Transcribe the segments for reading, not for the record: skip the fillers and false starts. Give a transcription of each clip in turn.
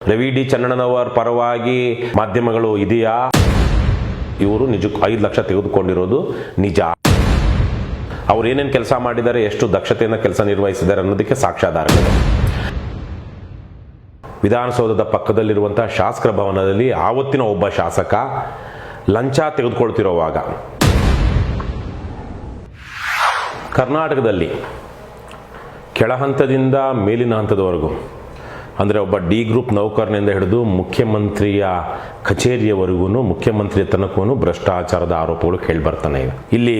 Ravi D Channannavar ಪರವಾಗಿ ಮಾಧ್ಯಮಗಳು ಇದೆಯಾ? ಇವರು ನಿಜಕ್ಕೂ 5 ಲಕ್ಷ ತೆಗೆದುಕೊಂಡಿರೋದು ನಿಜ. ಅವ್ರು ಏನೇನು ಕೆಲಸ ಮಾಡಿದ್ದಾರೆ, ಎಷ್ಟು ದಕ್ಷತೆಯಿಂದ ಕೆಲಸ ನಿರ್ವಹಿಸಿದ್ದಾರೆ ಅನ್ನೋದಕ್ಕೆ ಸಾಕ್ಷ್ಯಾಧಾರಗಳಿದೆ. ವಿಧಾನಸೌಧದ ಪಕ್ಕದಲ್ಲಿರುವಂತಹ ಶಾಸಕರ ಭವನದಲ್ಲಿ ಆವತ್ತಿನ ಒಬ್ಬ ಶಾಸಕ ಲಂಚ ತೆಗೆದುಕೊಳ್ತಿರುವಾಗ ಕರ್ನಾಟಕದಲ್ಲಿ ಕೆಳ ಹಂತದಿಂದ ಮೇಲಿನ ಹಂತದವರೆಗೂ, ಅಂದರೆ ಒಬ್ಬ ಡಿ ಗ್ರೂಪ್ ನೌಕರನಿಂದ ಹಿಡಿದು ಮುಖ್ಯಮಂತ್ರಿಯ ಕಚೇರಿಯವರೆಗೂ, ಮುಖ್ಯಮಂತ್ರಿಯ ತನಕೂ ಭ್ರಷ್ಟಾಚಾರದ ಆರೋಪಗಳು ಕೇಳಿಬರ್ತಾನೆ ಇವೆ. ಇಲ್ಲಿ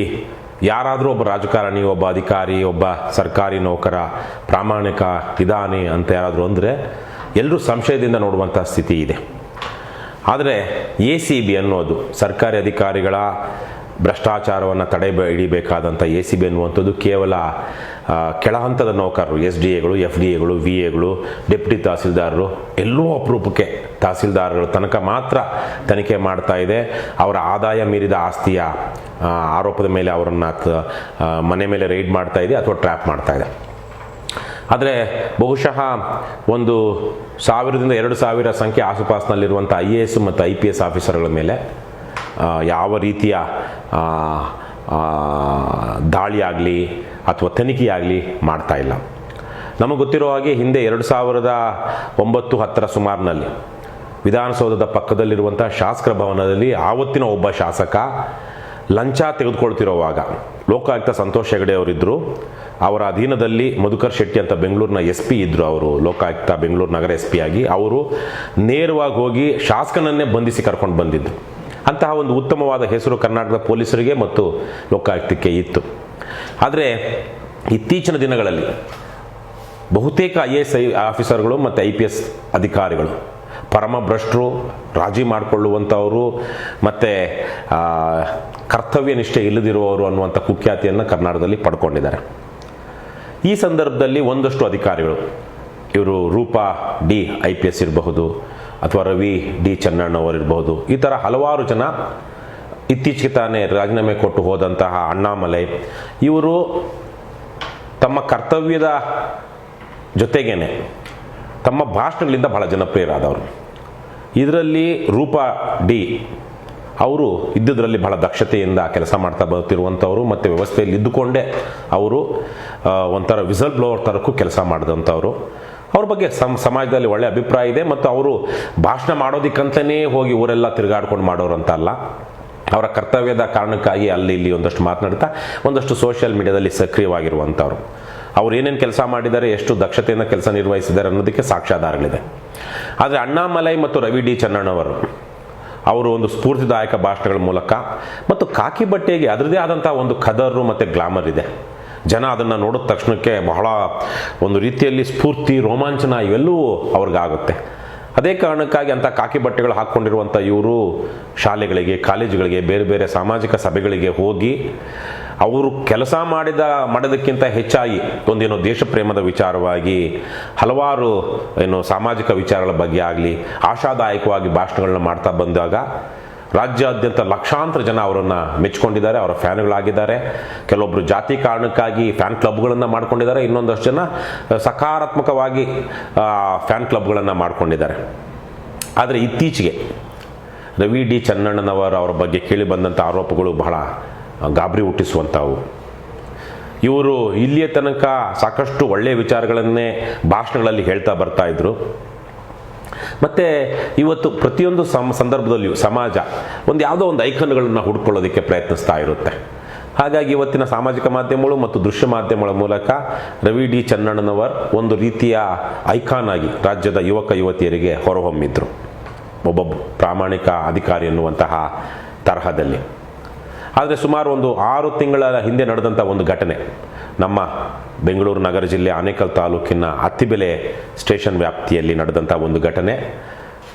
ಯಾರಾದರೂ ಒಬ್ಬ ರಾಜಕಾರಣಿ, ಒಬ್ಬ ಅಧಿಕಾರಿ, ಒಬ್ಬ ಸರ್ಕಾರಿ ನೌಕರ ಪ್ರಾಮಾಣಿಕ ಇದಾನೆ ಅಂತ ಯಾರಾದರೂ ಅಂದರೆ ಎಲ್ಲರೂ ಸಂಶಯದಿಂದ ನೋಡುವಂಥ ಸ್ಥಿತಿ ಇದೆ. ಆದರೆ ACB ಅನ್ನೋದು ಸರ್ಕಾರಿ ಅಧಿಕಾರಿಗಳ ಭ್ರಷ್ಟಾಚಾರವನ್ನು ಹಿಡಿಬೇಕಾದಂಥ ACB ಅನ್ನುವಂಥದ್ದು ಕೇವಲ ಕೆಳ ಹಂತದ ನೌಕರರು, SDAಗಳು, FDAಗಳು, VAಗಳು, ಡೆಪ್ಯೂಟಿ ತಹಸೀಲ್ದಾರರು, ಎಲ್ಲೋ ಅಪರೂಪಕ್ಕೆ ತಹಸೀಲ್ದಾರಗಳ ತನಕ ಮಾತ್ರ ತನಿಖೆ ಮಾಡ್ತಾ ಇದೆ. ಅವರ ಆದಾಯ ಮೀರಿದ ಆಸ್ತಿಯ ಆರೋಪದ ಮೇಲೆ ಅವರನ್ನು ಮನೆ ಮೇಲೆ ರೈಡ್ ಮಾಡ್ತಾ ಇದೆ ಅಥವಾ ಟ್ರ್ಯಾಪ್ ಮಾಡ್ತಾ ಇದೆ. ಆದರೆ ಬಹುಶಃ ಒಂದು 1000ದಿಂದ 2000 ಸಂಖ್ಯೆ ಆಸುಪಾಸಿನಲ್ಲಿರುವಂಥ IAS ಮತ್ತು IPS ಆಫೀಸರ್ಗಳ ಮೇಲೆ ಯಾವ ರೀತಿಯ ದಾಳಿ ಆಗಲಿ ಅಥವಾ ತನಿಖೆಯಾಗಲಿ ಮಾಡ್ತಾ ಇಲ್ಲ. ನಮಗೆ ಗೊತ್ತಿರೋ ಹಾಗೆ ಹಿಂದೆ 2009-10 ಸುಮಾರಿನಲ್ಲಿ ವಿಧಾನಸೌಧದ ಪಕ್ಕದಲ್ಲಿರುವಂಥ ಶಾಸಕರ ಭವನದಲ್ಲಿ ಆವತ್ತಿನ ಒಬ್ಬ ಶಾಸಕ ಲಂಚ ತೆಗೆದುಕೊಳ್ತಿರೋವಾಗ ಲೋಕಾಯುಕ್ತ ಸಂತೋಷ್ ಹೆಗಡೆ ಅವರಿದ್ದರು. ಅವರ ಅಧೀನದಲ್ಲಿ ಮಧುಕರ್ ಶೆಟ್ಟಿ ಅಂತ ಬೆಂಗಳೂರಿನ SP ಇದ್ದರು. ಅವರು ಲೋಕಾಯುಕ್ತ ಬೆಂಗಳೂರು ನಗರ SP ಆಗಿ ಅವರು ನೇರವಾಗಿ ಹೋಗಿ ಶಾಸಕನನ್ನೇ ಬಂಧಿಸಿ ಕರ್ಕೊಂಡು ಬಂದಿದ್ದರು. ಅಂತಹ ಒಂದು ಉತ್ತಮವಾದ ಹೆಸರು ಕರ್ನಾಟಕದ ಪೊಲೀಸರಿಗೆ ಮತ್ತು ಲೋಕಾಯುಕ್ತಕ್ಕೆ ಇತ್ತು. ಆದರೆ ಇತ್ತೀಚಿನ ದಿನಗಳಲ್ಲಿ ಬಹುತೇಕ IAS ಆಫೀಸರ್ಗಳು ಮತ್ತು IPS ಅಧಿಕಾರಿಗಳು ಪರಮಭ್ರಷ್ಟರು, ರಾಜಿ ಮಾಡಿಕೊಳ್ಳುವಂಥವರು ಮತ್ತು ಕರ್ತವ್ಯ ನಿಷ್ಠೆ ಇಲ್ಲದಿರುವವರು ಅನ್ನುವಂಥ ಕುಖ್ಯಾತಿಯನ್ನು ಕರ್ನಾಟಕದಲ್ಲಿ ಪಡ್ಕೊಂಡಿದ್ದಾರೆ. ಈ ಸಂದರ್ಭದಲ್ಲಿ ಒಂದಷ್ಟು ಅಧಿಕಾರಿಗಳು, ಇವರು ರೂಪಾ ಡಿ IPS ಇರಬಹುದು ಅಥವಾ ರವಿ ಡಿ ಚನ್ನಣ್ಣವರಿರಬಹುದು, ಈ ಥರ ಹಲವಾರು ಜನ, ಇತ್ತೀಚೆಗೆ ತಾನೇ ರಾಜೀನಾಮೆ ಕೊಟ್ಟು ಹೋದಂತಹ ಅಣ್ಣಾಮಲೈ, ಇವರು ತಮ್ಮ ಕರ್ತವ್ಯದ ಜೊತೆಗೇನೆ ತಮ್ಮ ಭಾಷಣಗಳಿಂದ ಬಹಳ ಜನಪ್ರಿಯರಾದವರು. ಇದರಲ್ಲಿ ರೂಪಾ ಡಿ ಅವರು ಇದ್ದುದರಲ್ಲಿ ಬಹಳ ದಕ್ಷತೆಯಿಂದ ಕೆಲಸ ಮಾಡ್ತಾ ಬರ್ತಿರುವಂಥವ್ರು ಮತ್ತು ವ್ಯವಸ್ಥೆಯಲ್ಲಿ ಇದ್ದುಕೊಂಡೇ ಅವರು ಒಂಥರ ವಿಸಲ್ ಬ್ಲೋವರ್ ಥರಕ್ಕೂ ಕೆಲಸ ಮಾಡಿದಂಥವ್ರು. ಅವ್ರ ಬಗ್ಗೆ ಸಮಾಜದಲ್ಲಿ ಒಳ್ಳೆ ಅಭಿಪ್ರಾಯ ಇದೆ. ಮತ್ತು ಅವರು ಭಾಷಣ ಮಾಡೋದಕ್ಕಂತಲೇ ಹೋಗಿ ಊರೆಲ್ಲ ತಿರುಗಾಡ್ಕೊಂಡು ಮಾಡೋರು ಅಂತ ಅಲ್ಲ, ಅವರ ಕರ್ತವ್ಯದ ಕಾರಣಕ್ಕಾಗಿ ಅಲ್ಲಿ ಇಲ್ಲಿ ಒಂದಷ್ಟು ಮಾತನಾಡ್ತಾ ಒಂದಷ್ಟು ಸೋಷಿಯಲ್ ಮೀಡಿಯಾದಲ್ಲಿ ಸಕ್ರಿಯವಾಗಿರುವಂಥವ್ರು. ಅವ್ರು ಏನೇನು ಕೆಲಸ ಮಾಡಿದ್ದಾರೆ, ಎಷ್ಟು ದಕ್ಷತೆಯಿಂದ ಕೆಲಸ ನಿರ್ವಹಿಸಿದ್ದಾರೆ ಅನ್ನೋದಕ್ಕೆ ಸಾಕ್ಷ್ಯಾಧಾರಗಳಿದೆ. ಆದರೆ ಅಣ್ಣಾಮಲೈ ಮತ್ತು ರವಿ ಡಿ ಚನ್ನಣ್ಣವರು ಅವರು ಒಂದು ಸ್ಫೂರ್ತಿದಾಯಕ ಭಾಷಣಗಳ ಮೂಲಕ ಮತ್ತು ಕಾಕಿ ಬಟ್ಟೆಗೆ ಅದರದೇ ಆದಂಥ ಒಂದು ಖದರು ಮತ್ತು ಗ್ಲಾಮರ್ ಇದೆ. ಜನ ಅದನ್ನು ನೋಡಿದ ತಕ್ಷಣಕ್ಕೆ ಬಹಳ ಒಂದು ರೀತಿಯಲ್ಲಿ ಸ್ಫೂರ್ತಿ, ರೋಮಾಂಚನ ಇವೆಲ್ಲವೂ ಅವ್ರಿಗಾಗುತ್ತೆ. ಅದೇ ಕಾರಣಕ್ಕಾಗಿ ಅಂಥ ಕಾಕಿ ಬಟ್ಟೆಗಳು ಹಾಕ್ಕೊಂಡಿರುವಂಥ ಇವರು ಶಾಲೆಗಳಿಗೆ, ಕಾಲೇಜುಗಳಿಗೆ, ಬೇರೆ ಬೇರೆ ಸಾಮಾಜಿಕ ಸಭೆಗಳಿಗೆ ಹೋಗಿ ಅವರು ಕೆಲಸ ಮಾಡೋದಕ್ಕಿಂತ ಹೆಚ್ಚಾಗಿ ಒಂದೇನೋ ದೇಶ ಪ್ರೇಮದ ವಿಚಾರವಾಗಿ ಹಲವಾರು ಸಾಮಾಜಿಕ ವಿಚಾರಗಳ ಬಗ್ಗೆ ಆಗಲಿ ಆಶಾದಾಯಕವಾಗಿ ಭಾಷಣಗಳನ್ನ ಮಾಡ್ತಾ ಬಂದಾಗ ರಾಜ್ಯಾದ್ಯಂತ ಲಕ್ಷಾಂತರ ಜನ ಅವರನ್ನು ಮೆಚ್ಕೊಂಡಿದ್ದಾರೆ, ಅವರ ಫ್ಯಾನ್ಗಳಾಗಿದ್ದಾರೆ. ಕೆಲವೊಬ್ಬರು ಜಾತಿ ಕಾರಣಕ್ಕಾಗಿ ಫ್ಯಾನ್ ಕ್ಲಬ್ಗಳನ್ನು ಮಾಡ್ಕೊಂಡಿದ್ದಾರೆ, ಇನ್ನೊಂದಷ್ಟು ಜನ ಸಕಾರಾತ್ಮಕವಾಗಿ ಫ್ಯಾನ್ ಕ್ಲಬ್ಗಳನ್ನು ಮಾಡ್ಕೊಂಡಿದ್ದಾರೆ. ಆದರೆ ಇತ್ತೀಚೆಗೆ ರವಿ ಡಿ ಚನ್ನಣ್ಣನವರ ಬಗ್ಗೆ ಕೇಳಿ ಬಂದಂಥ ಆರೋಪಗಳು ಬಹಳ ಗಾಬರಿ ಹುಟ್ಟಿಸುವಂಥವು. ಇವರು ಇಲ್ಲಿಯ ತನಕ ಸಾಕಷ್ಟು ಒಳ್ಳೆಯ ವಿಚಾರಗಳನ್ನೇ ಭಾಷಣಗಳಲ್ಲಿ ಹೇಳ್ತಾ ಬರ್ತಾ ಇದ್ರು. ಮತ್ತು ಇವತ್ತು ಪ್ರತಿಯೊಂದು ಸಂದರ್ಭದಲ್ಲಿಯೂ ಸಮಾಜ ಯಾವುದೋ ಒಂದು ಐಕನ್ಗಳನ್ನು ಹುಡ್ಕೊಳ್ಳೋದಕ್ಕೆ ಪ್ರಯತ್ನಿಸ್ತಾ ಇರುತ್ತೆ. ಹಾಗಾಗಿ ಇವತ್ತಿನ ಸಾಮಾಜಿಕ ಮಾಧ್ಯಮಗಳು ಮತ್ತು ದೃಶ್ಯ ಮಾಧ್ಯಮಗಳ ಮೂಲಕ ರವಿ ಡಿ ಚನ್ನಣ್ಣನವರ್ ಒಂದು ರೀತಿಯ ಐಕಾನ್ ಆಗಿ ರಾಜ್ಯದ ಯುವಕ ಯುವತಿಯರಿಗೆ ಹೊರಹೊಮ್ಮಿದ್ರು, ಒಬ್ಬ ಪ್ರಾಮಾಣಿಕ ಅಧಿಕಾರಿ ಎನ್ನುವಂತಹ ತರಹದಲ್ಲಿ. ಆದರೆ ಸುಮಾರು ಒಂದು 6 ತಿಂಗಳ ಹಿಂದೆ ನಡೆದಂಥ ಒಂದು ಘಟನೆ, ನಮ್ಮ ಬೆಂಗಳೂರು ನಗರ ಜಿಲ್ಲೆ ಆನೇಕಲ್ ತಾಲೂಕಿನ ಅತ್ತಿಬೆಲೆ ಸ್ಟೇಷನ್ ವ್ಯಾಪ್ತಿಯಲ್ಲಿ ನಡೆದಂಥ ಒಂದು ಘಟನೆ.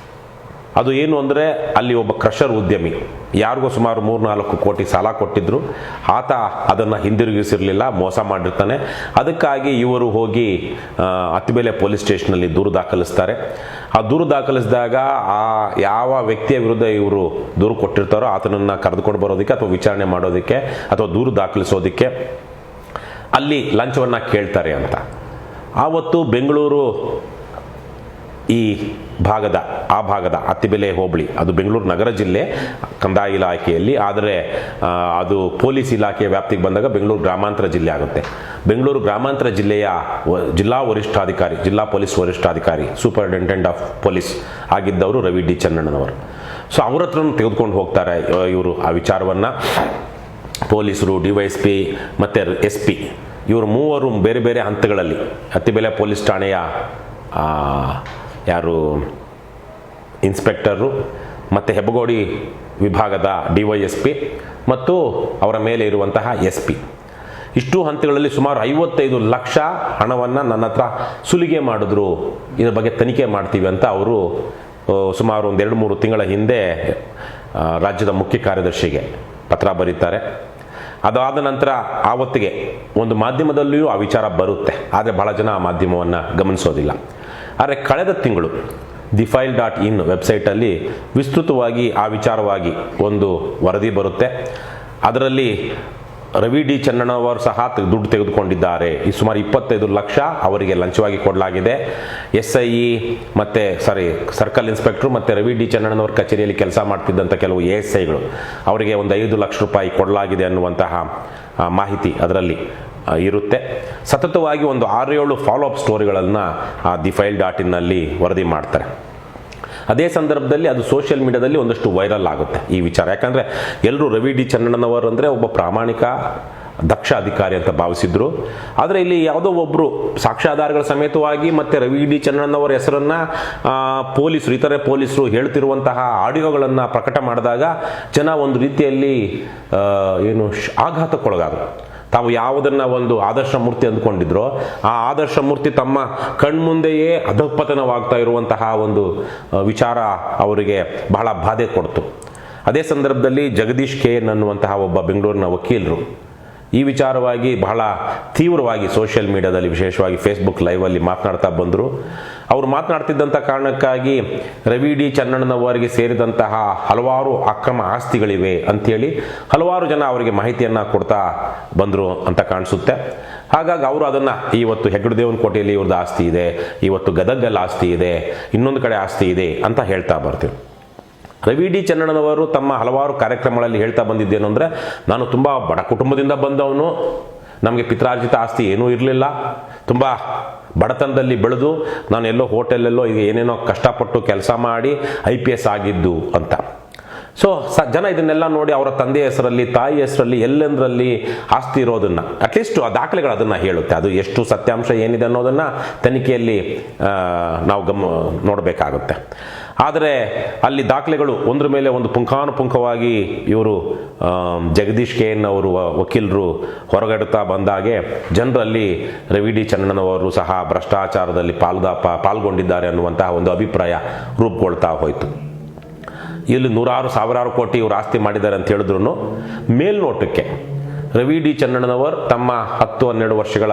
ಅದು ಏನು ಅಂದರೆ ಅಲ್ಲಿ ಒಬ್ಬ ಕ್ರಷರ್ ಉದ್ಯಮಿ ಯಾರಿಗೋ ಸುಮಾರು 3-4 ಕೋಟಿ ಸಾಲ ಕೊಟ್ಟಿದ್ರು. ಆತ ಅದನ್ನು ಹಿಂದಿರುಗಿಸಿರಲಿಲ್ಲ, ಮೋಸ ಮಾಡಿರ್ತಾನೆ. ಅದಕ್ಕಾಗಿ ಇವರು ಹೋಗಿ ಅತ್ತಿಬೆಲೆ ಪೊಲೀಸ್ ಸ್ಟೇಷನಲ್ಲಿ ದೂರು ದಾಖಲಿಸ್ತಾರೆ. ಆ ದೂರು ದಾಖಲಿಸಿದಾಗ ಯಾವ ವ್ಯಕ್ತಿಯ ವಿರುದ್ಧ ಇವರು ದೂರು ಕೊಟ್ಟಿರ್ತಾರೋ ಆತನನ್ನು ಕರೆದುಕೊಂಡು ಬರೋದಕ್ಕೆ ಅಥವಾ ವಿಚಾರಣೆ ಮಾಡೋದಕ್ಕೆ ಅಥವಾ ದೂರು ದಾಖಲಿಸೋದಕ್ಕೆ ಅಲ್ಲಿ ಲಂಚವನ್ನು ಕೇಳ್ತಾರೆ ಅಂತ. ಆವತ್ತು ಬೆಂಗಳೂರು ಈ ಆ ಭಾಗದ ಅತ್ತಿಬೆಲೆ ಹೋಬಳಿ, ಅದು ಬೆಂಗಳೂರು ನಗರ ಜಿಲ್ಲೆ ಕಂದಾಯ ಇಲಾಖೆಯಲ್ಲಿ, ಆದರೆ ಅದು ಪೊಲೀಸ್ ಇಲಾಖೆಯ ವ್ಯಾಪ್ತಿಗೆ ಬಂದಾಗ ಬೆಂಗಳೂರು ಗ್ರಾಮಾಂತರ ಜಿಲ್ಲೆ ಆಗುತ್ತೆ. ಬೆಂಗಳೂರು ಗ್ರಾಮಾಂತರ ಜಿಲ್ಲೆಯ ಜಿಲ್ಲಾ ವರಿಷ್ಠಾಧಿಕಾರಿ, ಜಿಲ್ಲಾ ಪೊಲೀಸ್ ವರಿಷ್ಠಾಧಿಕಾರಿ, ಸೂಪರಿಂಟೆಂಡೆಂಟ್ ಆಫ್ ಪೊಲೀಸ್ ಆಗಿದ್ದವರು ರವಿ ಡಿ ಚನ್ನಣ್ಣನವರು. ಸೊ ಅವ್ರ ಹತ್ರನೂ ತೆಗೆದುಕೊಂಡು ಹೋಗ್ತಾರೆ ಇವರು ಆ ವಿಚಾರವನ್ನು. ಪೊಲೀಸರು, DYSP ಮತ್ತು SP ಇವರು ಮೂವರು ಬೇರೆ ಬೇರೆ ಹಂತಗಳಲ್ಲಿ ಅತ್ತಿಬೆಲೆ ಪೊಲೀಸ್ ಠಾಣೆಯ ಯಾರು ಇನ್ಸ್ಪೆಕ್ಟರು ಮತ್ತು ಹೆಬ್ಬಗೋಡಿ ವಿಭಾಗದ DYSP ಮತ್ತು ಅವರ ಮೇಲೆ ಇರುವಂತಹ SP, ಇಷ್ಟು ಹಂತಗಳಲ್ಲಿ ಸುಮಾರು 55 ಲಕ್ಷ ಹಣವನ್ನು ನನ್ನ ಹತ್ರ ಸುಲಿಗೆ ಮಾಡಿದ್ರು, ಇದರ ಬಗ್ಗೆ ತನಿಖೆ ಮಾಡ್ತೀವಿ ಅಂತ ಅವರು ಸುಮಾರು ಒಂದು 2-3 ತಿಂಗಳ ಹಿಂದೆ ರಾಜ್ಯದ ಮುಖ್ಯ ಕಾರ್ಯದರ್ಶಿಗೆ ಪತ್ರ ಬರೀತಾರೆ. ಅದಾದ ನಂತರ ಆವತ್ತಿಗೆ ಒಂದು ಮಾಧ್ಯಮದಲ್ಲಿಯೂ ಆ ವಿಚಾರ ಬರುತ್ತೆ, ಆದರೆ ಬಹಳ ಜನ ಆ ಮಾಧ್ಯಮವನ್ನು ಗಮನಿಸೋದಿಲ್ಲ. ಆದರೆ ಕಳೆದ ತಿಂಗಳು theFile.in ವೆಬ್ಸೈಟಲ್ಲಿ ವಿಸ್ತೃತವಾಗಿ ಆ ವಿಚಾರವಾಗಿ ಒಂದು ವರದಿ ಬರುತ್ತೆ. ಅದರಲ್ಲಿ ರವಿ ಡಿ ಚನ್ನಣ್ಣನವರು ಸಹ ದುಡ್ಡು ತೆಗೆದುಕೊಂಡಿದ್ದಾರೆ. ಈ ಸುಮಾರು 25 ಲಕ್ಷ ಅವರಿಗೆ ಲಂಚವಾಗಿ ಕೊಡಲಾಗಿದೆ. SIE ಮತ್ತು ಸರ್ಕಲ್ ಇನ್ಸ್ಪೆಕ್ಟ್ರು ಮತ್ತು ರವಿ ಡಿ ಚನ್ನಣ್ಣನವರ ಕಚೇರಿಯಲ್ಲಿ ಕೆಲಸ ಮಾಡ್ತಿದ್ದಂಥ ಕೆಲವು ASIಗಳು ಅವರಿಗೆ ಒಂದು 5 ಲಕ್ಷ ರೂಪಾಯಿ ಕೊಡಲಾಗಿದೆ ಅನ್ನುವಂತಹ ಮಾಹಿತಿ ಅದರಲ್ಲಿ ಇರುತ್ತೆ. ಸತತವಾಗಿ ಒಂದು 6-7 ಫಾಲೋಅಪ್ ಸ್ಟೋರಿಗಳನ್ನು ಆ theFile.in ನಲ್ಲಿ ವರದಿ ಮಾಡ್ತಾರೆ. ಅದೇ ಸಂದರ್ಭದಲ್ಲಿ ಅದು ಸೋಷಿಯಲ್ ಮೀಡಿಯಾದಲ್ಲಿ ಒಂದಷ್ಟು ವೈರಲ್ ಆಗುತ್ತೆ ಈ ವಿಚಾರ. ಯಾಕಂದರೆ ಎಲ್ಲರೂ ರವಿ ಡಿ ಚನ್ನಣ್ಣನವರು ಅಂದರೆ ಒಬ್ಬ ಪ್ರಾಮಾಣಿಕ ದಕ್ಷ ಅಧಿಕಾರಿ ಅಂತ ಭಾವಿಸಿದ್ರು. ಆದರೆ ಇಲ್ಲಿ ಯಾವುದೋ ಒಬ್ಬರು ಸಾಕ್ಷ್ಯಾಧಾರಗಳ ಸಮೇತವಾಗಿ ಮತ್ತು ರವಿ ಡಿ ಚನ್ನಣ್ಣನವರ ಹೆಸರನ್ನು ಇತರೆ ಪೊಲೀಸರು ಹೇಳ್ತಿರುವಂತಹ ಆಡಿಯೋಗಳನ್ನು ಪ್ರಕಟ ಮಾಡಿದಾಗ ಜನ ಒಂದು ರೀತಿಯಲ್ಲಿ ಆಘಾತಕ್ಕೊಳಗಾದರು. ತಾವು ಯಾವುದನ್ನು ಒಂದು ಆದರ್ಶ ಮೂರ್ತಿ ಅಂದ್ಕೊಂಡಿದ್ರೋ ಆ ಆದರ್ಶ ಮೂರ್ತಿ ತಮ್ಮ ಕಣ್ಮುಂದೆಯೇ ಅಧಃಪತನವಾಗ್ತಾ ಇರುವಂತಹ ಒಂದು ವಿಚಾರ ಅವರಿಗೆ ಬಹಳ ಬಾಧೆ ಕೊಡ್ತು. ಅದೇ ಸಂದರ್ಭದಲ್ಲಿ ಜಗದೀಶ್ KN ಅನ್ನುವಂತಹ ಒಬ್ಬ ಬೆಂಗಳೂರಿನ ವಕೀಲರು ಈ ವಿಚಾರವಾಗಿ ಬಹಳ ತೀವ್ರವಾಗಿ ಸೋಷಿಯಲ್ ಮೀಡಿಯಾದಲ್ಲಿ, ವಿಶೇಷವಾಗಿ ಫೇಸ್ಬುಕ್ ಲೈವಲ್ಲಿ ಮಾತನಾಡ್ತಾ ಬಂದರು. ಅವರು ಮಾತನಾಡ್ತಿದ್ದಂಥ ಕಾರಣಕ್ಕಾಗಿ ರವಿ ಡಿ ಚನ್ನಣ್ಣನವರಿಗೆ ಸೇರಿದಂತಹ ಹಲವಾರು ಅಕ್ರಮ ಆಸ್ತಿಗಳಿವೆ ಅಂಥೇಳಿ ಹಲವಾರು ಜನ ಅವರಿಗೆ ಮಾಹಿತಿಯನ್ನು ಕೊಡ್ತಾ ಬಂದರು ಅಂತ ಕಾಣಿಸುತ್ತೆ. ಹಾಗಾಗಿ ಅವರು ಅದನ್ನು ಇವತ್ತು ಹೆಗ್ಗಡದೇವನಕೋಟೆಯಲ್ಲಿ ಇವ್ರದ್ದು ಆಸ್ತಿ ಇದೆ, ಇವತ್ತು ಗದಗಲ್ಲಿ ಆಸ್ತಿ ಇದೆ, ಇನ್ನೊಂದು ಕಡೆ ಆಸ್ತಿ ಇದೆ ಅಂತ ಹೇಳ್ತಾ ಬರ್ತೀವಿ. ರವಿ ಡಿ ಚನ್ನಣ್ಣನವರು ತಮ್ಮ ಹಲವಾರು ಕಾರ್ಯಕ್ರಮಗಳಲ್ಲಿ ಹೇಳ್ತಾ ಬಂದಿದ್ದೇನು ಅಂದರೆ, ನಾನು ತುಂಬ ಬಡ ಕುಟುಂಬದಿಂದ ಬಂದವನು, ನಮಗೆ ಪಿತ್ರಾರ್ಜಿತ ಆಸ್ತಿ ಏನೂ ಇರಲಿಲ್ಲ, ತುಂಬ ಬಡತನದಲ್ಲಿ ಬೆಳೆದು ನಾನು ಎಲ್ಲೋ ಹೋಟೆಲೆಲ್ಲೋ ಈಗ ಏನೇನೋ ಕಷ್ಟಪಟ್ಟು ಕೆಲಸ ಮಾಡಿ IPS ಆಗಿದ್ದು ಅಂತ. ಸೊ ಜನ ಇದನ್ನೆಲ್ಲ ನೋಡಿ ಅವರ ತಂದೆ ಹೆಸರಲ್ಲಿ, ತಾಯಿ ಹೆಸರಲ್ಲಿ, ಎಲ್ಲೆಂದರಲ್ಲಿ ಆಸ್ತಿ ಇರೋದನ್ನು ಅಟ್ಲೀಸ್ಟ್ ಆ ದಾಖಲೆಗಳು ಅದನ್ನು ಹೇಳುತ್ತೆ. ಅದು ಎಷ್ಟು ಸತ್ಯಾಂಶ ಏನಿದೆ ಅನ್ನೋದನ್ನು ತನಿಖೆಯಲ್ಲಿ ನಾವು ನೋಡಬೇಕಾಗುತ್ತೆ. ಆದರೆ ಅಲ್ಲಿ ದಾಖಲೆಗಳು ಒಂದ್ರ ಮೇಲೆ ಒಂದು ಪುಂಖಾನುಪುಂಖವಾಗಿ ಇವರು ಜಗದೀಶ್ KN ಅವರು ವಕೀಲರು ಹೊರಗಡುತ್ತಾ ಬಂದಾಗೆ ಜನರಲ್ಲಿ ರವಿ ಡಿ ಚನ್ನಣ್ಣನವರು ಸಹ ಭ್ರಷ್ಟಾಚಾರದಲ್ಲಿ ಪಾಲ್ಗೊಂಡಿದ್ದಾರೆ ಅನ್ನುವಂತಹ ಒಂದು ಅಭಿಪ್ರಾಯ ರೂಪುಗೊಳ್ತಾ ಹೋಯಿತು. ಇಲ್ಲಿ ಸಾವಿರಾರು ಕೋಟಿ ಇವರು ಆಸ್ತಿ ಮಾಡಿದ್ದಾರೆ ಅಂತ ಹೇಳಿದ್ರು ಮೇಲ್ನೋಟಕ್ಕೆ ರವಿ ಡಿ ಚನ್ನಣ್ಣನವರು ತಮ್ಮ 10-12 ವರ್ಷಗಳ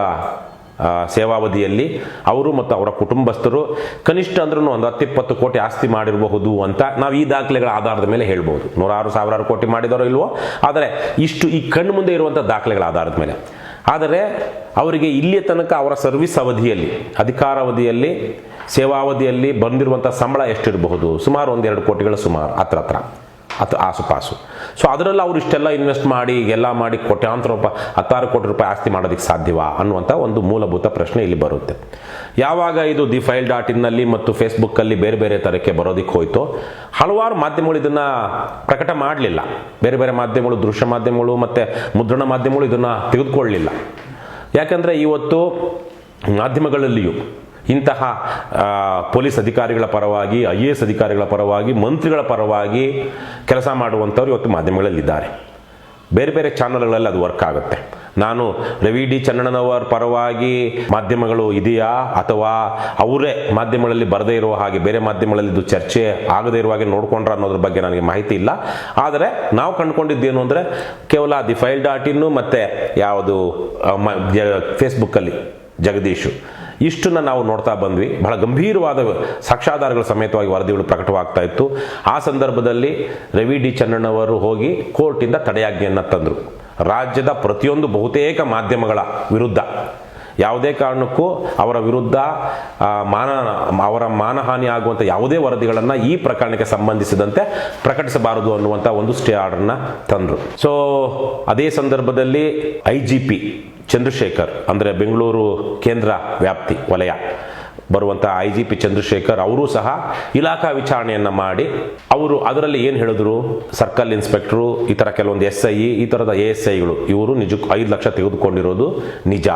ಸೇವಾವಧಿಯಲ್ಲಿ ಅವರು ಮತ್ತು ಅವರ ಕುಟುಂಬಸ್ಥರು ಕನಿಷ್ಠ ಅಂದ್ರೂ ಒಂದು 10-20 ಕೋಟಿ ಆಸ್ತಿ ಮಾಡಿರಬಹುದು ಅಂತ ನಾವು ಈ ದಾಖಲೆಗಳ ಆಧಾರದ ಮೇಲೆ ಹೇಳ್ಬೋದು. 100,000 ಕೋಟಿ ಮಾಡಿದಾರೋ ಇಲ್ವೋ, ಆದರೆ ಇಷ್ಟು ಈ ಕಣ್ಣು ಮುಂದೆ ಇರುವಂಥ ದಾಖಲೆಗಳ ಆಧಾರದ ಮೇಲೆ. ಆದರೆ ಅವರಿಗೆ ಇಲ್ಲಿಯ ತನಕ ಅವರ ಸರ್ವಿಸ್ ಅವಧಿಯಲ್ಲಿ, ಅಧಿಕಾರಾವಧಿಯಲ್ಲಿ, ಸೇವಾವಧಿಯಲ್ಲಿ ಬಂದಿರುವಂಥ ಸಂಬಳ ಎಷ್ಟಿರಬಹುದು? ಸುಮಾರು 1-2 ಕೋಟಿಗಳ ಸುಮಾರು ಹತ್ರ ಆಸುಪಾಸು. ಸೊ ಅದರಲ್ಲಿ ಅವರು ಇಷ್ಟೆಲ್ಲ ಇನ್ವೆಸ್ಟ್ ಮಾಡಿ ಎಲ್ಲ ಮಾಡಿ ಕೋಟ್ಯಾಂತರ ರೂಪಾಯಿ, 10 ಕೋಟಿ ರೂಪಾಯಿ ಆಸ್ತಿ ಮಾಡೋದಕ್ಕೆ ಸಾಧ್ಯವಾ ಅನ್ನುವಂಥ ಒಂದು ಮೂಲಭೂತ ಪ್ರಶ್ನೆ ಇಲ್ಲಿ ಬರುತ್ತೆ. ಯಾವಾಗ ಇದು theFile.in ನಲ್ಲಿ ಮತ್ತು ಫೇಸ್ಬುಕ್ಕಲ್ಲಿ ಬೇರೆ ಬೇರೆ ಥರಕ್ಕೆ ಬರೋದಕ್ಕೆ ಹೋಯಿತು, ಹಲವಾರು ಮಾಧ್ಯಮಗಳು ಇದನ್ನು ಪ್ರಕಟ ಮಾಡಲಿಲ್ಲ. ಬೇರೆ ಬೇರೆ ಮಾಧ್ಯಮಗಳು, ದೃಶ್ಯ ಮಾಧ್ಯಮಗಳು ಮತ್ತು ಮುದ್ರಣ ಮಾಧ್ಯಮಗಳು ಇದನ್ನು ತೆಗೆದುಕೊಳ್ಳಲಿಲ್ಲ. ಯಾಕಂದರೆ ಇವತ್ತು ಮಾಧ್ಯಮಗಳಲ್ಲಿಯೂ ಇಂತಹ ಪೊಲೀಸ್ ಅಧಿಕಾರಿಗಳ ಪರವಾಗಿ, IAS ಅಧಿಕಾರಿಗಳ ಪರವಾಗಿ, ಮಂತ್ರಿಗಳ ಪರವಾಗಿ ಕೆಲಸ ಮಾಡುವಂಥವ್ರು ಇವತ್ತು ಮಾಧ್ಯಮಗಳಲ್ಲಿದ್ದಾರೆ. ಬೇರೆ ಬೇರೆ ಚಾನಲ್ಗಳಲ್ಲಿ ಅದು ವರ್ಕ್ ಆಗುತ್ತೆ. ನಾನು ರವಿ ಡಿ ಚನ್ನಣ್ಣನವರ ಪರವಾಗಿ ಮಾಧ್ಯಮಗಳು ಇದೆಯಾ ಅಥವಾ ಅವರೇ ಮಾಧ್ಯಮಗಳಲ್ಲಿ ಬರದೇ ಇರುವ ಹಾಗೆ ಬೇರೆ ಮಾಧ್ಯಮಗಳಲ್ಲಿ ಇದು ಚರ್ಚೆ ಆಗದೇ ಇರುವ ಹಾಗೆ ನೋಡ್ಕೊಂಡ್ರ ಅನ್ನೋದ್ರ ಬಗ್ಗೆ ನನಗೆ ಮಾಹಿತಿ ಇಲ್ಲ. ಆದರೆ ನಾವು ಕಂಡುಕೊಂಡಿದ್ದೇನು ಅಂದರೆ ಕೇವಲ theFile.in ಮತ್ತು ಯಾವುದು ಫೇಸ್ಬುಕ್ಕಲ್ಲಿ ಜಗದೀಶು, ಇಷ್ಟನ್ನು ನಾವು ನೋಡ್ತಾ ಬಂದ್ವಿ. ಬಹಳ ಗಂಭೀರವಾದ ಸಾಕ್ಷ್ಯಾಧಾರಗಳ ಸಮೇತವಾಗಿ ವರದಿಗಳು ಪ್ರಕಟವಾಗ್ತಾ ಇತ್ತು. ಆ ಸಂದರ್ಭದಲ್ಲಿ ರವಿ ಡಿ ಚನ್ನಣ್ಣನವರು ಹೋಗಿ ಕೋರ್ಟಿಂದ ತಡೆಯಾಜ್ಞೆಯನ್ನು ತಂದರು. ರಾಜ್ಯದ ಪ್ರತಿಯೊಂದು ಬಹುತೇಕ ಮಾಧ್ಯಮಗಳ ವಿರುದ್ಧ ಯಾವುದೇ ಕಾರಣಕ್ಕೂ ಅವರ ವಿರುದ್ಧ ಅವರ ಮಾನಹಾನಿ ಆಗುವಂಥ ಯಾವುದೇ ವರದಿಗಳನ್ನು ಈ ಪ್ರಕರಣಕ್ಕೆ ಸಂಬಂಧಿಸಿದಂತೆ ಪ್ರಕಟಿಸಬಾರದು ಅನ್ನುವಂಥ ಒಂದು ಸ್ಟೇ ಆರ್ಡರ್ನ ತಂದರು. ಸೊ ಅದೇ ಸಂದರ್ಭದಲ್ಲಿ IGP ಚಂದ್ರಶೇಖರ್, ಅಂದರೆ ಬೆಂಗಳೂರು ಕೇಂದ್ರ ವ್ಯಾಪ್ತಿ ವಲಯ ಬರುವಂಥ IGP ಚಂದ್ರಶೇಖರ್ ಅವರು ಸಹ ಇಲಾಖಾ ವಿಚಾರಣೆಯನ್ನು ಮಾಡಿ ಅವರು ಅದರಲ್ಲಿ ಏನು ಹೇಳಿದ್ರು, ಸರ್ಕಲ್ ಇನ್ಸ್ಪೆಕ್ಟರು, ಈ ಥರ ಕೆಲವೊಂದು SI, ಈ ಥರದ ASIಗಳು ಇವರು ನಿಜಕ್ಕೂ 5 ಲಕ್ಷ ತೆಗೆದುಕೊಂಡಿರೋದು ನಿಜ.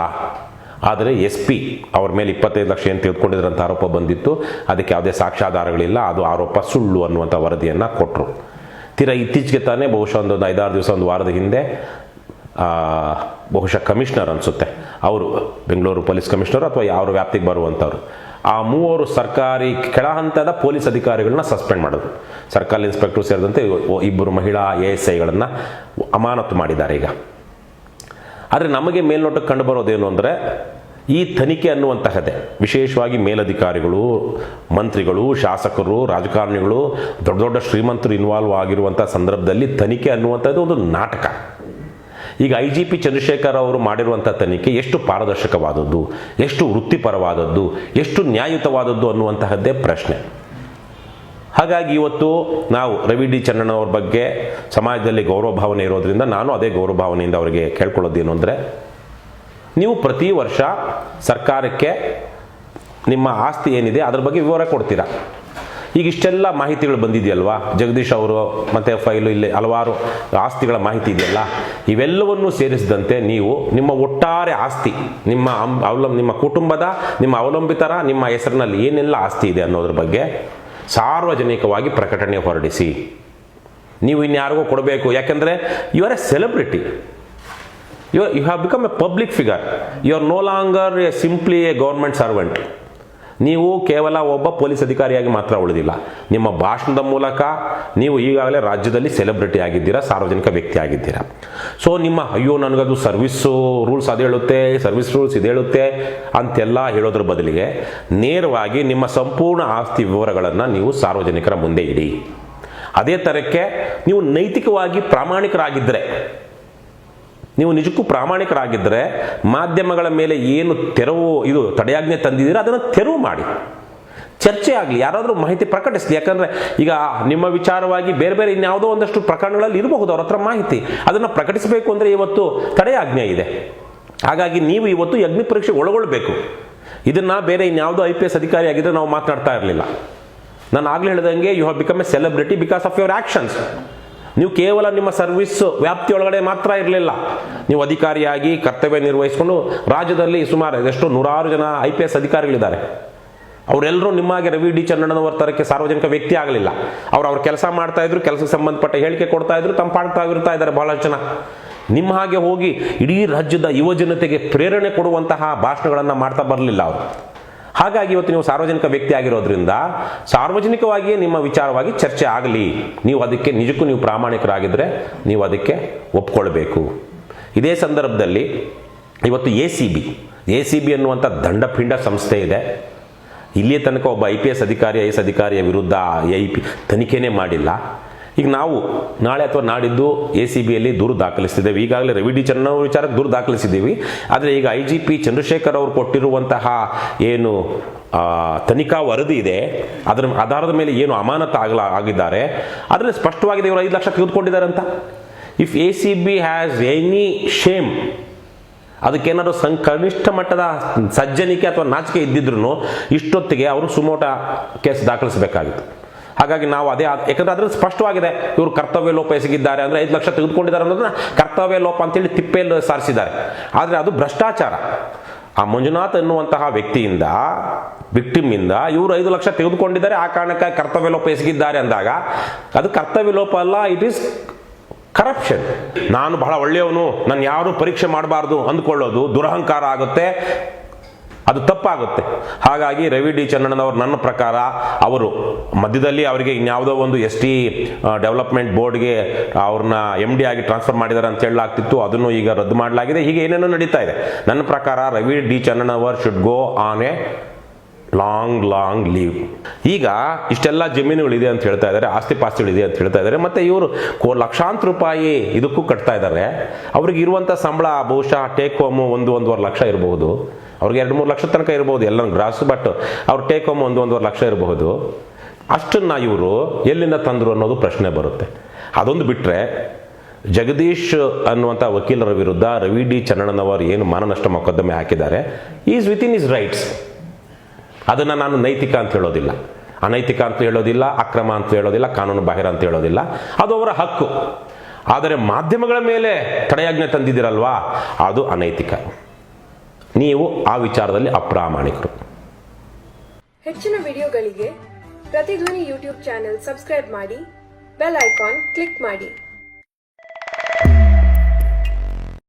ಆದರೆ SP ಅವ್ರ ಮೇಲೆ 25 ಲಕ್ಷ ಏನು ತೆಗೆದುಕೊಂಡಿದ್ರಂತ ಆರೋಪ ಬಂದಿತ್ತು. ಅದಕ್ಕೆ ಯಾವುದೇ ಸಾಕ್ಷ್ಯಾಧಾರಗಳಿಲ್ಲ, ಅದು ಆರೋಪ ಸುಳ್ಳು ಅನ್ನುವಂಥ ವರದಿಯನ್ನು ಕೊಟ್ಟರು. ತೀರಾ ಇತ್ತೀಚೆಗೆ ತಾನೇ ಬಹುಶಃ ಒಂದು 5-6 ದಿವಸ, ಒಂದು ವಾರದ ಹಿಂದೆ ಬಹುಶಃ ಕಮಿಷನರ್ ಅನಿಸುತ್ತೆ, ಅವರು ಬೆಂಗಳೂರು ಪೊಲೀಸ್ ಕಮಿಷನರ್ ಅಥವಾ ಯಾವ ವ್ಯಾಪ್ತಿಗೆ ಬರುವಂಥವ್ರು, ಆ 3 ಸರ್ಕಾರಿ ಕೆಳ ಹಂತದ ಪೊಲೀಸ್ ಅಧಿಕಾರಿಗಳನ್ನ ಸಸ್ಪೆಂಡ್ ಮಾಡೋದು. ಸರ್ಕಲ್ ಇನ್ಸ್ಪೆಕ್ಟರ್ ಸೇರಿದಂತೆ 2 ಮಹಿಳಾ ASIಗಳನ್ನು ಅಮಾನತು ಮಾಡಿದ್ದಾರೆ ಈಗ. ಆದರೆ ನಮಗೆ ಮೇಲ್ನೋಟಕ್ಕೆ ಕಂಡುಬರೋದೇನು ಅಂದರೆ, ಈ ತನಿಖೆ ಅನ್ನುವಂತಹದ್ದೇ ವಿಶೇಷವಾಗಿ ಮೇಲಧಿಕಾರಿಗಳು, ಮಂತ್ರಿಗಳು, ಶಾಸಕರು, ರಾಜಕಾರಣಿಗಳು, ದೊಡ್ಡ ದೊಡ್ಡ ಶ್ರೀಮಂತರು ಇನ್ವಾಲ್ವ್ ಆಗಿರುವಂಥ ಸಂದರ್ಭದಲ್ಲಿ ತನಿಖೆ ಅನ್ನುವಂಥದ್ದು ಒಂದು ನಾಟಕ. ಈಗ IGP ಚಂದ್ರಶೇಖರ್ ಅವರು ಮಾಡಿರುವಂಥ ತನಿಖೆ ಎಷ್ಟು ಪಾರದರ್ಶಕವಾದದ್ದು, ಎಷ್ಟು ವೃತ್ತಿಪರವಾದದ್ದು, ಎಷ್ಟು ನ್ಯಾಯಯುತವಾದದ್ದು ಅನ್ನುವಂತಹದ್ದೇ ಪ್ರಶ್ನೆ. ಹಾಗಾಗಿ ಇವತ್ತು ನಾವು ರವಿ ಡಿ ಚನ್ನಣ್ಣನವ್ರ ಬಗ್ಗೆ ಸಮಾಜದಲ್ಲಿ ಗೌರವ ಭಾವನೆ ಇರೋದ್ರಿಂದ ನಾನು ಅದೇ ಗೌರವ ಭಾವನೆಯಿಂದ ಅವರಿಗೆ ಕೇಳ್ಕೊಳ್ಳೋದೇನು ಅಂದರೆ, ನೀವು ಪ್ರತಿ ವರ್ಷ ಸರ್ಕಾರಕ್ಕೆ ನಿಮ್ಮ ಆಸ್ತಿ ಏನಿದೆ ಅದರ ಬಗ್ಗೆ ವಿವರ ಕೊಡ್ತೀರಾ. ಈಗ ಇಷ್ಟೆಲ್ಲ ಮಾಹಿತಿಗಳು ಬಂದಿದೆಯಲ್ವಾ, ಜಗದೀಶ್ ಅವರು ಮತ್ತು ಫೈಲು, ಇಲ್ಲಿ ಹಲವಾರು ಆಸ್ತಿಗಳ ಮಾಹಿತಿ ಇದೆಯಲ್ಲ, ಇವೆಲ್ಲವನ್ನೂ ಸೇರಿಸಿದಂತೆ ನೀವು ನಿಮ್ಮ ಒಟ್ಟಾರೆ ಆಸ್ತಿ, ನಿಮ್ಮ ಕುಟುಂಬದ, ನಿಮ್ಮ ಅವಲಂಬಿತರ, ನಿಮ್ಮ ಹೆಸರಿನಲ್ಲಿ ಏನೆಲ್ಲ ಆಸ್ತಿ ಇದೆ ಅನ್ನೋದ್ರ ಬಗ್ಗೆ ಸಾರ್ವಜನಿಕವಾಗಿ ಪ್ರಕಟಣೆ ಹೊರಡಿಸಿ. ನೀವು ಇನ್ಯಾರಿಗೂ ಕೊಡಬೇಕು, ಯಾಕೆಂದರೆ you are a celebrity, you have become a public figure, you are no longer simply a government servant. ನೀವು ಕೇವಲ ಒಬ್ಬ ಪೊಲೀಸ್ ಅಧಿಕಾರಿಯಾಗಿ ಮಾತ್ರ ಉಳಿದಿಲ್ಲ, ನಿಮ್ಮ ಭಾಷಣದ ಮೂಲಕ ನೀವು ಈಗಾಗಲೇ ರಾಜ್ಯದಲ್ಲಿ ಸೆಲೆಬ್ರಿಟಿ ಆಗಿದ್ದೀರಾ, ಸಾರ್ವಜನಿಕ ವ್ಯಕ್ತಿ ಆಗಿದ್ದೀರಾ. ಸೊ ನಿಮ್ಮ ಅಯ್ಯೋ ನನಗದು ಸರ್ವಿಸ್ ರೂಲ್ಸ್ ಅದು ಹೇಳುತ್ತೆ, ಸರ್ವಿಸ್ ರೂಲ್ಸ್ ಇದು ಹೇಳುತ್ತೆ ಅಂತೆಲ್ಲ ಹೇಳೋದ್ರ ಬದಲಿಗೆ ನೇರವಾಗಿ ನಿಮ್ಮ ಸಂಪೂರ್ಣ ಆಸ್ತಿ ವಿವರಗಳನ್ನು ನೀವು ಸಾರ್ವಜನಿಕರ ಮುಂದೆ ಇಡಿ. ಅದೇ ಥರಕ್ಕೆ ನೀವು ನೈತಿಕವಾಗಿ ಪ್ರಾಮಾಣಿಕರಾಗಿದ್ದರೆ, ನೀವು ನಿಜಕ್ಕೂ ಪ್ರಾಮಾಣಿಕರಾಗಿದ್ದರೆ ಮಾಧ್ಯಮಗಳ ಮೇಲೆ ಏನು ಇದು ತಡೆಯಾಜ್ಞೆ ತಂದಿದ್ದೀರಾ ಅದನ್ನು ತೆರವು ಮಾಡಿ, ಚರ್ಚೆ ಆಗಲಿ, ಯಾರಾದರೂ ಮಾಹಿತಿ ಪ್ರಕಟಿಸಲಿ. ಯಾಕಂದರೆ ಈಗ ನಿಮ್ಮ ವಿಚಾರವಾಗಿ ಬೇರೆ ಬೇರೆ ಇನ್ಯಾವುದೋ ಒಂದಷ್ಟು ಪ್ರಕರಣಗಳಲ್ಲಿ ಇರಬಹುದು ಅವ್ರ ಹತ್ರ ಮಾಹಿತಿ, ಅದನ್ನು ಪ್ರಕಟಿಸಬೇಕು ಅಂದರೆ ಇವತ್ತು ತಡೆಯಾಜ್ಞೆ ಇದೆ. ಹಾಗಾಗಿ ನೀವು ಇವತ್ತು ಅಗ್ನಿ ಪರೀಕ್ಷೆಗೆ ಒಳಗೊಳ್ಳಬೇಕು. ಇದನ್ನು ಬೇರೆ ಇನ್ಯಾವುದೋ IPS ಅಧಿಕಾರಿ ಆಗಿದ್ದರೆ ನಾವು ಮಾತನಾಡ್ತಾ ಇರಲಿಲ್ಲ. ನಾನು ಆಗಲೇ ಹೇಳಿದಂಗೆ you have become a celebrity because of your actions. ನೀವು ಕೇವಲ ನಿಮ್ಮ ಸರ್ವಿಸ್ ವ್ಯಾಪ್ತಿಯೊಳಗಡೆ ಮಾತ್ರ ಇರಲಿಲ್ಲ, ನೀವು ಅಧಿಕಾರಿಯಾಗಿ ಕರ್ತವ್ಯ ನಿರ್ವಹಿಸಿಕೊಂಡು ರಾಜ್ಯದಲ್ಲಿ ಸುಮಾರು ಎಷ್ಟು 100 ಜನ IPS ಅಧಿಕಾರಿಗಳಿದ್ದಾರೆ. ಅವರೆಲ್ಲರೂ ನಿಮ್ಮಾಗೆ ರವಿ ಡಿ ಚನ್ನಣ್ಣನವರ ಥರಕ್ಕೆ ಸಾರ್ವಜನಿಕ ವ್ಯಕ್ತಿ ಆಗಲಿಲ್ಲ. ಅವ್ರ ಕೆಲಸ ಮಾಡ್ತಾ ಇದ್ರು, ಕೆಲಸಕ್ಕೆ ಸಂಬಂಧಪಟ್ಟ ಹೇಳಿಕೆ ಕೊಡ್ತಾ ಇದ್ರು, ತಮ್ಮ ಪಾಡ್ತಾಗಿರ್ತಾ ಇದ್ದಾರೆ ಬಹಳಷ್ಟು ಜನ. ನಿಮ್ಮ ಹಾಗೆ ಹೋಗಿ ಇಡೀ ರಾಜ್ಯದ ಯುವ ಜನತೆಗೆ ಪ್ರೇರಣೆ ಕೊಡುವಂತಹ ಭಾಷಣಗಳನ್ನು ಮಾಡ್ತಾ ಬರಲಿಲ್ಲ ಅವರು. ಹಾಗಾಗಿ ಇವತ್ತು ನೀವು ಸಾರ್ವಜನಿಕ ವ್ಯಕ್ತಿ ಆಗಿರೋದ್ರಿಂದ ಸಾರ್ವಜನಿಕವಾಗಿಯೇ ನಿಮ್ಮ ವಿಚಾರವಾಗಿ ಚರ್ಚೆ ಆಗಲಿ. ನೀವು ಅದಕ್ಕೆ ನಿಜಕ್ಕೂ ನೀವು ಪ್ರಾಮಾಣಿಕರಾಗಿದ್ದರೆ ನೀವು ಅದಕ್ಕೆ ಒಪ್ಕೊಳ್ಬೇಕು. ಇದೇ ಸಂದರ್ಭದಲ್ಲಿ ಇವತ್ತು ACB ಅನ್ನುವಂಥ ದಂಡಪಿಂಡ ಸಂಸ್ಥೆ ಇದೆ. ಇಲ್ಲಿಯ ತನಕ ಒಬ್ಬ IPS ಅಧಿಕಾರಿ, IS ಅಧಿಕಾರಿಯ ವಿರುದ್ಧ ತನಿಖೆನೇ ಮಾಡಿಲ್ಲ. ಈಗ ನಾವು ನಾಳೆ ಅಥವಾ ನಾಡಿದ್ದು ACBಯಲ್ಲಿ ದೂರು ದಾಖಲಿಸ್ತಿದ್ದೇವೆ. ಈಗಾಗಲೇ ರವಿ ಡಿ ಚನ್ನಣ್ಣನವರ ವಿಚಾರಕ್ಕೆ ದೂರು ದಾಖಲಿಸಿದ್ದೀವಿ. ಆದರೆ ಈಗ IGP ಚಂದ್ರಶೇಖರ್ ಅವರು ಕೊಟ್ಟಿರುವಂತಹ ಏನು ತನಿಖಾ ವರದಿ ಇದೆ ಅದರ ಆಧಾರದ ಮೇಲೆ ಏನು ಅಮಾನತು ಆಗಿದ್ದಾರೆ ಅದರಲ್ಲಿ ಸ್ಪಷ್ಟವಾಗಿದೆ ಇವರು 5 ಲಕ್ಷ ತೆಗೆದುಕೊಂಡಿದ್ದಾರೆ ಅಂತ. If ACB has any shame, ಅದಕ್ಕೇನಾದ್ರು ಕನಿಷ್ಠ ಮಟ್ಟದ ಸಜ್ಜನಿಕೆ ಅಥವಾ ನಾಚಿಕೆ ಇದ್ದಿದ್ರು ಇಷ್ಟೊತ್ತಿಗೆ ಅವರು ಸುಮೋಟ ಕೇಸ್ ದಾಖಲಿಸಬೇಕಾಗಿತ್ತು. ಹಾಗಾಗಿ ನಾವು ಯಾಕಂದ್ರೆ ಅದ್ರಲ್ಲಿ ಸ್ಪಷ್ಟವಾಗಿದೆ ಇವರು ಕರ್ತವ್ಯ ಲೋಪ ಎಸಗಿದ್ದಾರೆ ಅಂದರೆ 5 ಲಕ್ಷ ತೆಗೆದುಕೊಂಡಿದ್ದಾರೆ ಅನ್ನೋದನ್ನ ಕರ್ತವ್ಯ ಲೋಪ ಅಂತೇಳಿ ತಿಪ್ಪೆಯಲ್ಲಿ ಸಾರಿಸಿದ್ದಾರೆ. ಆದರೆ ಅದು ಭ್ರಷ್ಟಾಚಾರ. ಆ ಮಂಜುನಾಥ್ ಎನ್ನುವಂತಹ ವ್ಯಕ್ತಿಯಿಂದ, ವಿಕ್ಟಿಮಿಂದ ಇವರು 5 ಲಕ್ಷ ತೆಗೆದುಕೊಂಡಿದ್ದಾರೆ, ಆ ಕಾರಣಕ್ಕಾಗಿ ಕರ್ತವ್ಯ ಲೋಪ ಎಸಗಿದ್ದಾರೆ ಅಂದಾಗ ಅದು ಕರ್ತವ್ಯ ಲೋಪ ಅಲ್ಲ, ಇಟ್ ಈಸ್ ಕರಪ್ಷನ್. ನಾನು ಬಹಳ ಒಳ್ಳೆಯವನು, ನಾನು ಯಾರು ಪರೀಕ್ಷೆ ಮಾಡಬಾರ್ದು ಅಂದ್ಕೊಳ್ಳೋದು ದುರಹಂಕಾರ ಆಗುತ್ತೆ, ಅದು ತಪ್ಪಾಗುತ್ತೆ. ಹಾಗಾಗಿ ರವಿ ಡಿ ಚನ್ನಣ್ಣನವರು ನನ್ನ ಪ್ರಕಾರ ಅವರು ಮಧ್ಯದಲ್ಲಿ ಅವರಿಗೆ ಇನ್ಯಾವುದೋ ಒಂದು ST ಡೆವಲಪ್ಮೆಂಟ್ ಬೋರ್ಡ್ಗೆ ಅವ್ರನ್ನ MD ಆಗಿ ಟ್ರಾನ್ಸ್ಫರ್ ಮಾಡಿದ್ದಾರೆ ಅಂತ ಹೇಳಲಾಗ್ತಿತ್ತು, ಅದನ್ನು ಈಗ ರದ್ದು ಮಾಡಲಾಗಿದೆ. ಹೀಗೆ ಏನೇನೋ ನಡೀತಾ ಇದೆ. ನನ್ನ ಪ್ರಕಾರ Ravi D Channannavar should go on A long leave. ಈಗ ಇಷ್ಟೆಲ್ಲ ಜಮೀನುಗಳಿದೆ ಅಂತ ಹೇಳ್ತಾ ಇದ್ದಾರೆ, ಆಸ್ತಿ ಪಾಸ್ತಿಗಳಿದೆ ಅಂತ ಹೇಳ್ತಾ ಇದ್ದಾರೆ, ಮತ್ತು ಇವರು ಲಕ್ಷಾಂತರ ರೂಪಾಯಿ ಇದಕ್ಕೂ ಕಟ್ತಾ ಇದ್ದಾರೆ. ಅವ್ರಿಗೆ ಇರುವಂಥ ಸಂಬಳ ಬಹುಶಃ ಟೇಕ್ ಹೋಮು 1-1.5 ಲಕ್ಷ ಇರಬಹುದು. ಅವ್ರಿಗೆ 2-3 ಲಕ್ಷ ತನಕ ಇರ್ಬೋದು ಎಲ್ಲ ಗ್ರಾಸ್, ಬಟ್ ಅವ್ರು ಟೇಕ್ ಹೋಮ್ 1-1.5 ಲಕ್ಷ ಇರಬಹುದು. ಅಷ್ಟನ್ನು ಇವರು ಎಲ್ಲಿಂದ ತಂದರು ಅನ್ನೋದು ಪ್ರಶ್ನೆ ಬರುತ್ತೆ. ಅದೊಂದು ಬಿಟ್ಟರೆ ಜಗದೀಶ್ ಅನ್ನುವಂಥ ವಕೀಲರ ವಿರುದ್ಧ ರವಿ ಡಿ ಚನ್ನಣ್ಣನವರು ಏನು ಮಾನನಷ್ಟ ಮೊಕದ್ದಮೆ ಹಾಕಿದ್ದಾರೆ, is with in is rights. ಅದನ್ನು ನಾನು ನೈತಿಕ ಅಂತ ಹೇಳೋದಿಲ್ಲ, ಅನೈತಿಕ ಅಂತ ಹೇಳೋದಿಲ್ಲ, ಅಕ್ರಮ ಅಂತ ಹೇಳೋದಿಲ್ಲ, ಕಾನೂನು ಬಾಹಿರ ಅಂತ ಹೇಳೋದಿಲ್ಲ, ಅದು ಅವರ ಹಕ್ಕು. ಆದರೆ ಮಾಧ್ಯಮಗಳ ಮೇಲೆ ತಡೆಯಾಜ್ಞೆ ತಂದಿದ್ದೀರಲ್ವಾ, ಅದು ಅನೈತಿಕ. ನೀವು ಆ ವಿಚಾರದಲ್ಲಿ ಅಪ್ರಾಮಾಣಿಕರು. ಹೆಚ್ಚಿನ ವಿಡಿಯೋಗಳಿಗೆ ಪ್ರತಿಧ್ವನಿ ಯೂಟ್ಯೂಬ್ ಚಾನೆಲ್ ಸಬ್ಸ್ಕ್ರೈಬ್ ಮಾಡಿ, ಬೆಲ್ ಐಕಾನ್ ಕ್ಲಿಕ್ ಮಾಡಿ.